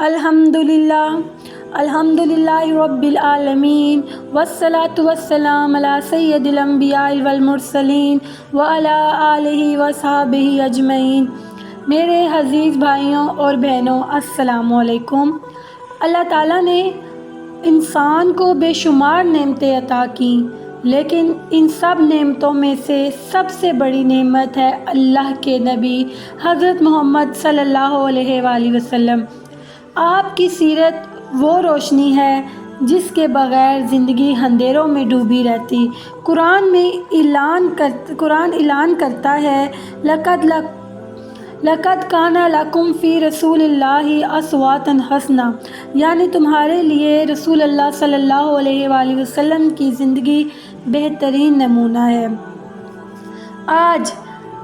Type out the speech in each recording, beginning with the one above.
الحمدللہ رب العالمین والصلاة والسلام علی سید الانبیاء والمرسلین وعلی آلہ وصحبہ اجمعین۔ میرے عزیز بھائیوں اور بہنوں، السلام علیکم۔ اللہ تعالیٰ نے انسان کو بے شمار نعمتیں عطا کیں، لیکن ان سب نعمتوں میں سے سب سے بڑی نعمت ہے اللہ کے نبی حضرت محمد صلی اللہ علیہ وآلہ وسلم۔ آپ کی سیرت وہ روشنی ہے جس کے بغیر زندگی اندھیروں میں ڈوبی رہتی۔ قرآن اعلان کرتا ہے، لَقَدْ كَانَ لَكُمْ فِي رَسُولِ اللَّهِ أُسْوَةٌ حَسَنَةٌ، یعنی تمہارے لیے رسول اللہ صلی اللہ علیہ وآلہ وسلم کی زندگی بہترین نمونہ ہے۔ آج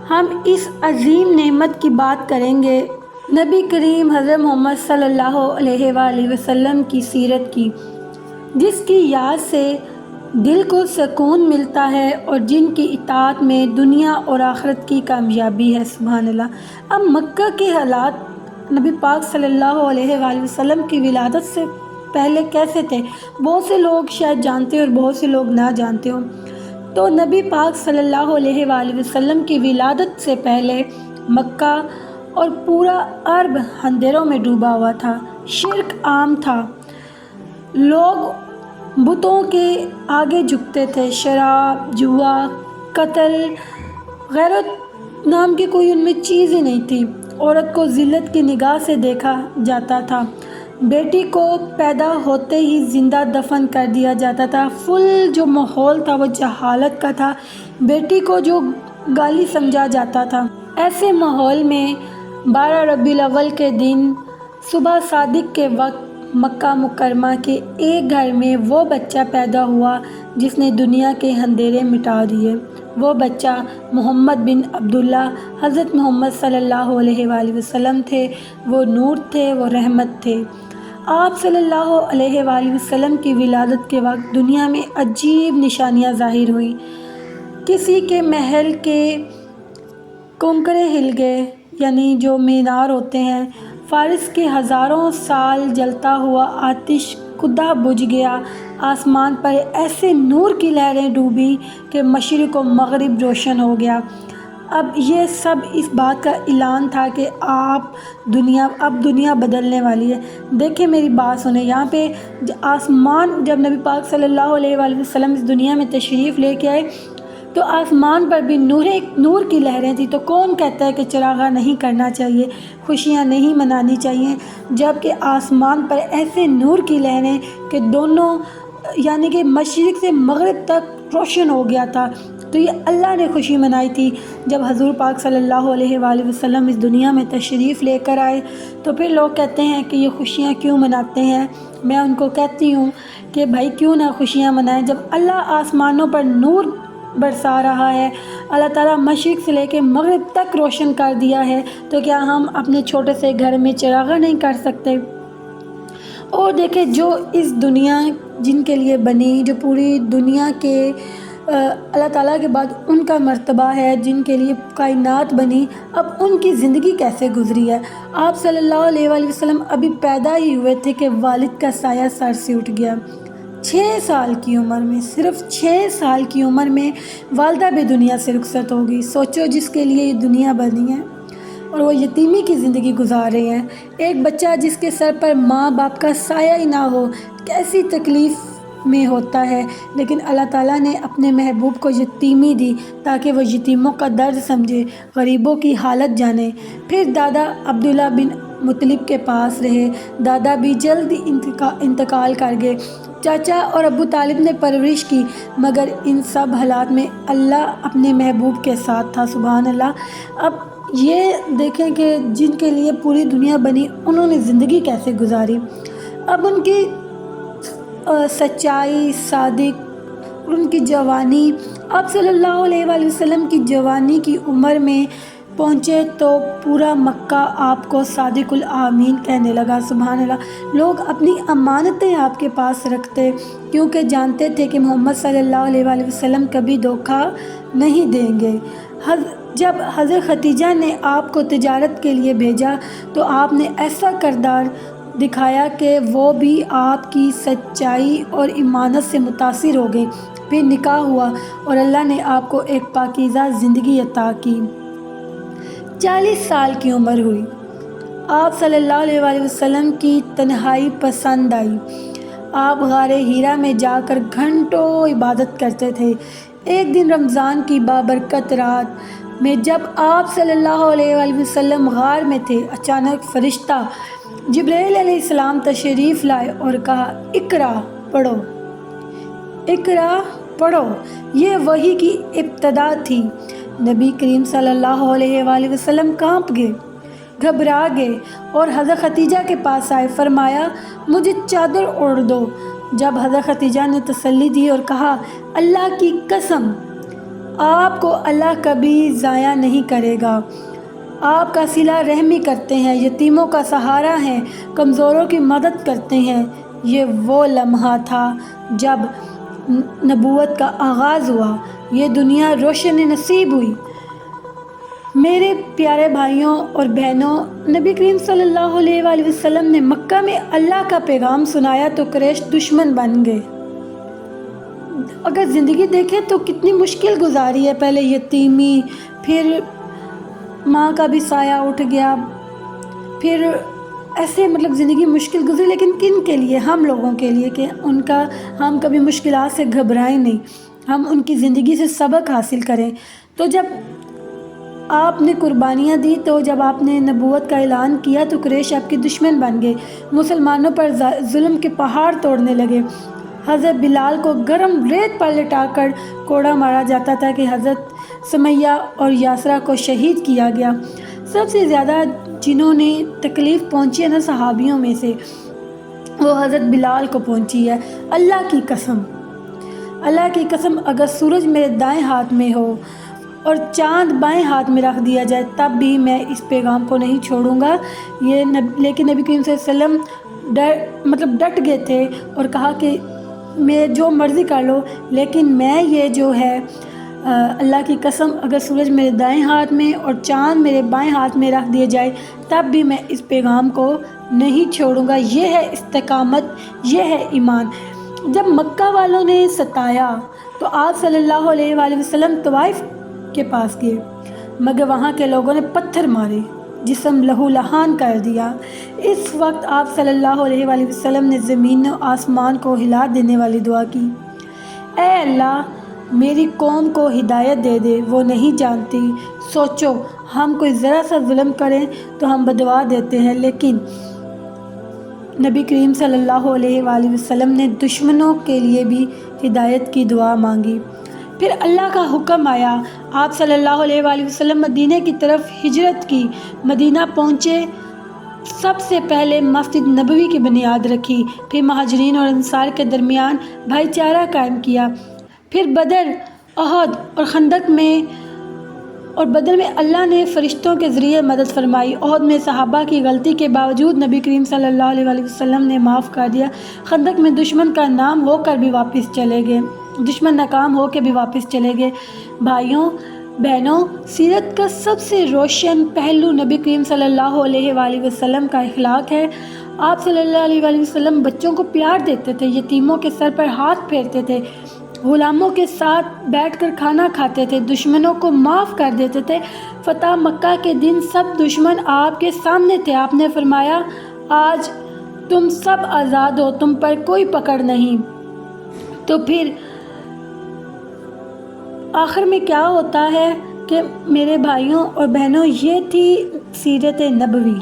ہم اس عظیم نعمت کی بات کریں گے، نبی کریم حضرت محمد صلی اللہ علیہ وآلہ وسلم کی سیرت کی، جس کی یاد سے دل کو سکون ملتا ہے اور جن کی اطاعت میں دنیا اور آخرت کی کامیابی ہے۔ سبحان اللہ۔ اب مکہ کے حالات نبی پاک صلی اللہ علیہ وآلہ وسلم کی ولادت سے پہلے کیسے تھے؟ بہت سے لوگ شاید جانتے ہیں اور بہت سے لوگ نہ جانتے ہوں۔ تو نبی پاک صلی اللہ علیہ وآلہ وسلم کی ولادت سے پہلے مکہ اور پورا عرب اندھیروں میں ڈوبا ہوا تھا۔ شرک عام تھا، لوگ بتوں کے آگے جھکتے تھے، شراب، جوا، قتل، غیرت نام کی کوئی ان میں چیز ہی نہیں تھی۔ عورت کو ذلت کی نگاہ سے دیکھا جاتا تھا، بیٹی کو پیدا ہوتے ہی زندہ دفن کر دیا جاتا تھا۔ فل جو ماحول تھا وہ جہالت کا تھا، بیٹی کو جو گالی سمجھا جاتا تھا۔ ایسے ماحول میں 12 ربیع الاول کے دن صبح صادق کے وقت مکہ مکرمہ کے ایک گھر میں وہ بچہ پیدا ہوا جس نے دنیا کے اندھیرے مٹا دیے۔ وہ بچہ محمد بن عبداللہ حضرت محمد صلی اللہ علیہ وآلہ وسلم تھے۔ وہ نور تھے، وہ رحمت تھے۔ آپ صلی اللہ علیہ وآلہ وسلم کی ولادت کے وقت دنیا میں عجیب نشانیاں ظاہر ہوئیں۔ کسی کے محل کے کنکرے ہل گئے، یعنی جو مینار ہوتے ہیں۔ فارس کے ہزاروں سال جلتا ہوا آتش خدا بجھ گیا۔ آسمان پر ایسے نور کی لہریں ڈوبی کہ مشرق و مغرب روشن ہو گیا۔ اب یہ سب اس بات کا اعلان تھا کہ اب دنیا بدلنے والی ہے۔ دیکھیں میری بات سنیں، یہاں پہ آسمان، جب نبی پاک صلی اللہ علیہ وآلہ وسلم اس دنیا میں تشریف لے کے آئے تو آسمان پر بھی نور کی لہریں تھیں۔ تو کون کہتا ہے کہ چراغاں نہیں کرنا چاہیے، خوشیاں نہیں منانی چاہیے، جبکہ آسمان پر ایسے نور کی لہریں کہ دونوں یعنی کہ مشرق سے مغرب تک روشن ہو گیا تھا۔ تو یہ اللہ نے خوشی منائی تھی جب حضور پاک صلی اللہ علیہ وآلہ وسلم اس دنیا میں تشریف لے کر آئے۔ تو پھر لوگ کہتے ہیں کہ یہ خوشیاں کیوں مناتے ہیں؟ میں ان کو کہتی ہوں کہ بھائی کیوں نہ خوشیاں منائیں، جب اللہ آسمانوں پر نور برسا رہا ہے، اللہ تعالیٰ مشرق سے لے کے مغرب تک روشن کر دیا ہے، تو کیا ہم اپنے چھوٹے سے گھر میں چراغاں نہیں کر سکتے؟ اور دیکھیں، جو اس دنیا جن کے لیے بنی، جو پوری دنیا کے اللہ تعالیٰ کے بعد ان کا مرتبہ ہے، جن کے لیے کائنات بنی، اب ان کی زندگی کیسے گزری ہے؟ آپ صلی اللہ علیہ وآلہ وسلم ابھی پیدا ہی ہوئے تھے کہ والد کا سایہ سر سے اٹھ گیا۔ 6 سال کی عمر میں، صرف 6 سال کی عمر میں والدہ بھی دنیا سے رخصت ہوگی۔ سوچو، جس کے لیے یہ دنیا بنی ہے اور وہ یتیمی کی زندگی گزار رہے ہیں۔ ایک بچہ جس کے سر پر ماں باپ کا سایہ ہی نہ ہو، کیسی تکلیف میں ہوتا ہے، لیکن اللہ تعالیٰ نے اپنے محبوب کو یتیمی دی تاکہ وہ یتیموں کا درد سمجھے، غریبوں کی حالت جانے۔ پھر دادا عبداللہ بن مطلب کے پاس رہے، دادا بھی جلد انتقال کر گئے۔ چاچا اور ابو طالب نے پرورش کی، مگر ان سب حالات میں اللہ اپنے محبوب کے ساتھ تھا۔ سبحان اللہ۔ اب یہ دیکھیں کہ جن کے لیے پوری دنیا بنی، انہوں نے زندگی کیسے گزاری۔ اب ان کی سچائی، صادق، ان کی جوانی، آپ صلی اللہ علیہ وآلہ وسلم کی جوانی کی عمر میں پہنچے تو پورا مکہ آپ کو صادق الامین کہنے لگا۔ سبحان اللہ۔ لوگ اپنی امانتیں آپ کے پاس رکھتے کیونکہ جانتے تھے کہ محمد صلی اللہ علیہ وآلہ وسلم کبھی دھوکہ نہیں دیں گے۔ جب حضرت خدیجہ نے آپ کو تجارت کے لیے بھیجا تو آپ نے ایسا کردار دکھایا کہ وہ بھی آپ کی سچائی اور امانت سے متاثر ہو گئے۔ پھر نکاح ہوا اور اللہ نے آپ کو ایک پاکیزہ زندگی عطا کی۔ 40 سال کی عمر ہوئی۔ آپ صلی اللہ علیہ وآلہ وسلم کی تنہائی پسند آئی۔ آپ غار حرا میں جا کر گھنٹوں عبادت کرتے تھے۔ ایک دن رمضان کی بابرکت رات میں جب آپ صلی اللہ علیہ وآلہ وسلم غار میں تھے، اچانک فرشتہ جبرائیل علیہ السلام تشریف لائے اور کہا، اقرا پڑھو، اقرا پڑھو۔ یہ وحی کی ابتدا تھی۔ نبی کریم صلی اللہ علیہ وآلہ وسلم کانپ گئے، گھبرا گئے اور حضرت خدیجہ کے پاس آئے۔ فرمایا، مجھے چادر اوڑھ دو۔ جب حضرت خدیجہ نے تسلی دی اور کہا، اللہ کی قسم، آپ کو اللہ کبھی ضائع نہیں کرے گا۔ آپ کا صلہ رحمی کرتے ہیں، یتیموں کا سہارا ہیں، کمزوروں کی مدد کرتے ہیں۔ یہ وہ لمحہ تھا جب نبوت کا آغاز ہوا، یہ دنیا روشن نصیب ہوئی۔ میرے پیارے بھائیوں اور بہنوں، نبی کریم صلی اللہ علیہ وآلہ وسلم نے مکہ میں اللہ کا پیغام سنایا تو قریش دشمن بن گئے۔ اگر زندگی دیکھیں تو کتنی مشکل گزاری ہے، پہلے یتیمی، پھر ماں کا بھی سایہ اٹھ گیا، پھر ایسے زندگی مشکل گزری، لیکن کن کے لیے؟ ہم لوگوں کے لیے کہ ہم کبھی مشکلات سے گھبرائیں نہیں، ہم ان کی زندگی سے سبق حاصل کریں۔ تو جب آپ نے قربانیاں دی، تو جب آپ نے نبوت کا اعلان کیا تو قریش آپ کے دشمن بن گئے، مسلمانوں پر ظلم کے پہاڑ توڑنے لگے۔ حضرت بلال کو گرم ریت پر لٹا کر کوڑا مارا جاتا تھا کہ حضرت سمیہ اور یاسرہ کو شہید کیا گیا۔ سب سے زیادہ جنہوں نے تکلیف پہنچی ہے نا صحابیوں میں سے، وہ حضرت بلال کو پہنچی ہے۔ اللہ کی قسم، اللہ کی قسم، اگر سورج میرے دائیں ہاتھ میں ہو اور چاند بائیں ہاتھ میں رکھ دیا جائے تب بھی میں اس پیغام کو نہیں چھوڑوں گا۔ لیکن نبی کریم صلی اللہ علیہ وسلم ڈٹ گئے تھے اور کہا کہ میں جو مرضی کر لو، لیکن میں یہ جو ہے اللہ کی قسم، اگر سورج میرے دائیں ہاتھ میں اور چاند میرے بائیں ہاتھ میں رکھ دیے جائے تب بھی میں اس پیغام کو نہیں چھوڑوں گا۔ یہ ہے استقامت، یہ ہے ایمان۔ جب مکہ والوں نے ستایا تو آپ صلی اللہ علیہ وآلہ وسلم طوائف کے پاس گئے، مگر وہاں کے لوگوں نے پتھر مارے، جسم لہو لہان کر دیا۔ اس وقت آپ صلی اللہ علیہ وآلہ وسلم نے زمین و آسمان کو ہلا دینے والی دعا کی، اے اللہ میری قوم کو ہدایت دے دے، وہ نہیں جانتی۔ سوچو، ہم کوئی ذرا سا ظلم کریں تو ہم بدعا دیتے ہیں، لیکن نبی کریم صلی اللہ علیہ وآلہ وسلم نے دشمنوں کے لیے بھی ہدایت کی دعا مانگی۔ پھر اللہ کا حکم آیا، آپ صلی اللہ علیہ وآلہ وسلم مدینہ کی طرف ہجرت کی۔ مدینہ پہنچے، سب سے پہلے مسجد نبوی کی بنیاد رکھی، پھر مہاجرین اور انصار کے درمیان بھائی چارہ قائم کیا۔ پھر بدر، احد اور خندق میں اللہ نے فرشتوں کے ذریعے مدد فرمائی۔ احد میں صحابہ کی غلطی کے باوجود نبی کریم صلی اللہ علیہ وآلہ وسلم نے معاف کر دیا۔ خندق میں دشمن کا نام ہو کر بھی واپس چلے گئے، دشمن ناکام ہو کے بھی واپس چلے گئے۔ بھائیوں بہنوں، سیرت کا سب سے روشن پہلو نبی کریم صلی اللہ علیہ وآلہ وسلم کا اخلاق ہے۔ آپ صلی اللہ علیہ وآلہ وسلم بچوں کو پیار دیتے تھے، یتیموں کے سر پر ہاتھ پھیرتے تھے، غلاموں کے ساتھ بیٹھ کر کھانا کھاتے تھے، دشمنوں کو معاف کر دیتے تھے۔ فتح مکہ کے دن سب دشمن آپ کے سامنے تھے۔ آپ نے فرمایا، آج تم سب آزاد ہو، تم پر کوئی پکڑ نہیں۔ تو پھر آخر میں کیا ہوتا ہے کہ میرے بھائیوں اور بہنوں، یہ تھی سیرت نبوی۔